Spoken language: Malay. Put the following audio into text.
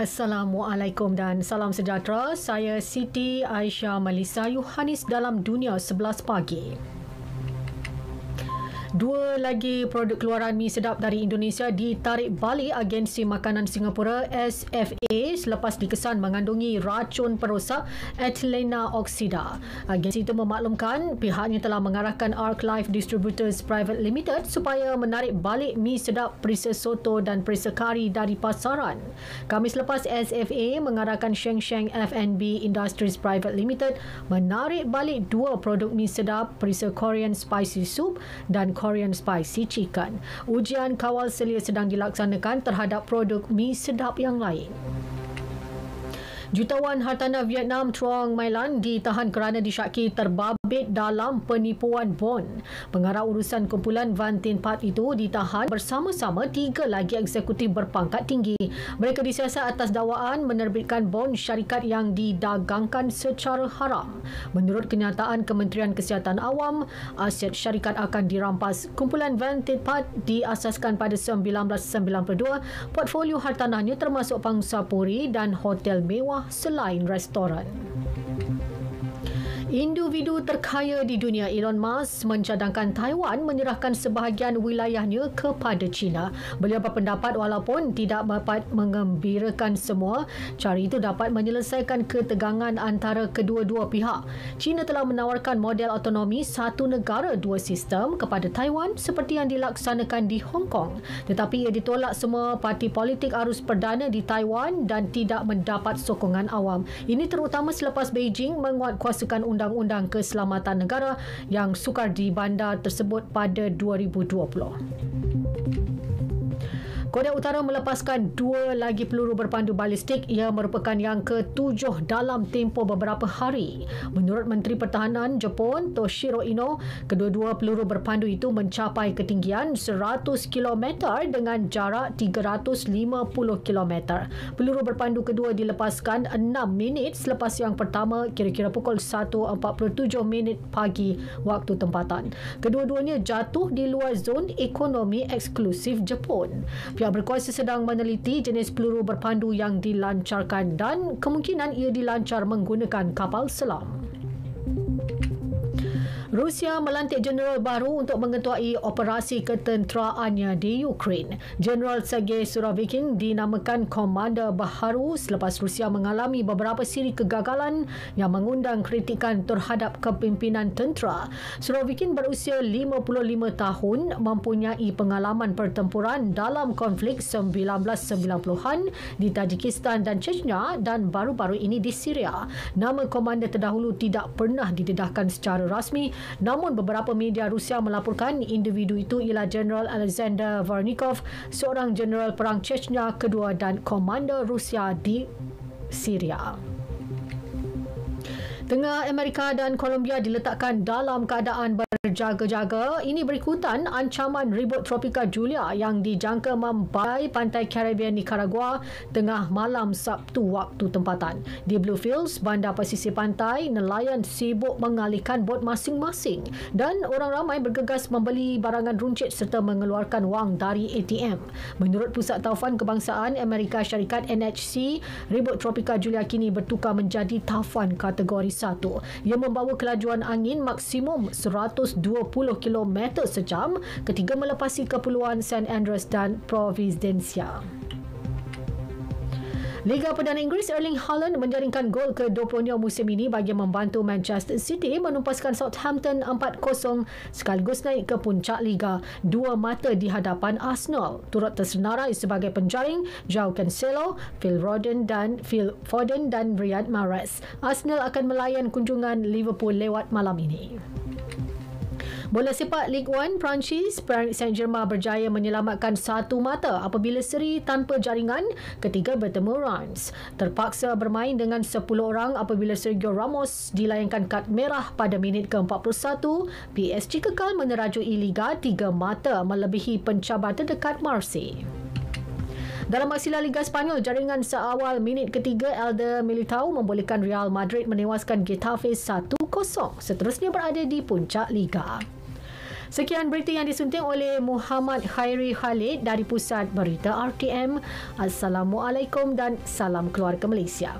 Assalamualaikum dan salam sejahtera. Saya Siti Aisyah Melissa Yohanis dalam Dunia 11 Pagi. Dua lagi produk keluaran mi sedap dari Indonesia ditarik balik Agensi Makanan Singapura SFA selepas dikesan mengandungi racun perosak ethylene oksida. Agensi itu memaklumkan pihaknya telah mengarahkan Arc Life Distributors Private Limited supaya menarik balik mi sedap perisa soto dan perisa kari dari pasaran. Khamis lepas, SFA mengarahkan Sheng Sheng F&B Industries Private Limited menarik balik dua produk mi sedap perisa Korean Spicy Soup dan Korean Spicy Chicken. Ujian kawal selia sedang dilaksanakan terhadap produk mi sedap yang lain. Jutawan hartanah Vietnam Truong My Lan ditahan kerana disyaki terbabit dalam penipuan bon. Pengarah urusan kumpulan Van Tin Pat itu ditahan bersama-sama tiga lagi eksekutif berpangkat tinggi. Mereka disiasat atas dakwaan menerbitkan bon syarikat yang didagangkan secara haram. Menurut kenyataan Kementerian Kesihatan Awam, aset syarikat akan dirampas. Kumpulan Van Tin Pat diasaskan pada 1992. Portfolio hartanahnya termasuk pangsa puri dan hotel mewah selain restoran. Individu terkaya di dunia Elon Musk mencadangkan Taiwan menyerahkan sebahagian wilayahnya kepada China. Beliau berpendapat walaupun tidak dapat mengembirakan semua, cara itu dapat menyelesaikan ketegangan antara kedua-dua pihak. China telah menawarkan model autonomi satu negara dua sistem kepada Taiwan seperti yang dilaksanakan di Hong Kong. Tetapi ia ditolak semua parti politik arus perdana di Taiwan dan tidak mendapat sokongan awam. Ini terutama selepas Beijing menguatkuasakan Undang-Undang Keselamatan Negara yang sukar di bandar tersebut pada 2020. Korea Utara melepaskan dua lagi peluru berpandu balistik. Ia merupakan yang ke-7 dalam tempoh beberapa hari. Menurut Menteri Pertahanan Jepun, Toshiro Ino, kedua-dua peluru berpandu itu mencapai ketinggian 100 km dengan jarak 350 km. Peluru berpandu kedua dilepaskan 6 minit selepas yang pertama kira-kira pukul 1.47 minit pagi waktu tempatan. Kedua-duanya jatuh di luar zon ekonomi eksklusif Jepun. Pihak berkuasa sedang meneliti jenis peluru berpandu yang dilancarkan dan kemungkinan ia dilancar menggunakan kapal selam. Rusia melantik jeneral baru untuk mengetuai operasi ketenteraannya di Ukraine. Jeneral Sergei Surovikin dinamakan komander baharu selepas Rusia mengalami beberapa siri kegagalan yang mengundang kritikan terhadap kepimpinan tentera. Surovikin berusia 55 tahun, mempunyai pengalaman pertempuran dalam konflik 1990-an di Tajikistan dan Chechnya dan baru-baru ini di Syria. Nama komander terdahulu tidak pernah didedahkan secara rasmi. Namun beberapa media Rusia melaporkan individu itu ialah Jeneral Alexander Varnikov, seorang jeneral perang Chechnya kedua dan komander Rusia di Syria. Tengah Amerika dan Colombia diletakkan dalam keadaan berjaga-jaga. Ini berikutan ancaman ribut tropika Julia yang dijangka membagai pantai Caribbean Nicaragua tengah malam Sabtu waktu tempatan. Di Bluefields, bandar pesisir pantai, nelayan sibuk mengalihkan bot masing-masing dan orang ramai bergegas membeli barangan runcit serta mengeluarkan wang dari ATM. Menurut Pusat Taufan Kebangsaan Amerika Syarikat NHC, ribut tropika Julia kini bertukar menjadi taufan kategori 1. Ia membawa kelajuan angin maksimum 120 km sejam ketika melepasi kepulauan St. Andrews dan Providencia. Liga Perdana Inggeris, Erling Haaland menjaringkan gol ke-20-nya musim ini bagi membantu Manchester City menumpaskan Southampton 4-0 sekaligus naik ke puncak Liga. Dua mata di hadapan Arsenal. Turut tersenarai sebagai penjaring João Cancelo, Phil Foden dan Riyad Mahrez. Arsenal akan melayan kunjungan Liverpool lewat malam ini. Bola sepak Ligue 1 Perancis, Paris Saint-Germain berjaya menyelamatkan satu mata apabila seri tanpa jaringan ketika bertemu Reims. Terpaksa bermain dengan 10 orang apabila Sergio Ramos dilayangkan kad merah pada minit ke-41. PSG kekal menerajui Liga 3 mata melebihi pencabar terdekat Marseille. Dalam aksi La Liga Spanyol, jaringan seawal minit ketiga Elder Militao membolehkan Real Madrid menewaskan Getafe 1-0. Seterusnya berada di puncak Liga. Sekian berita yang disunting oleh Muhammad Khairi Khalid dari Pusat Berita RTM. Assalamualaikum dan salam keluarga Malaysia.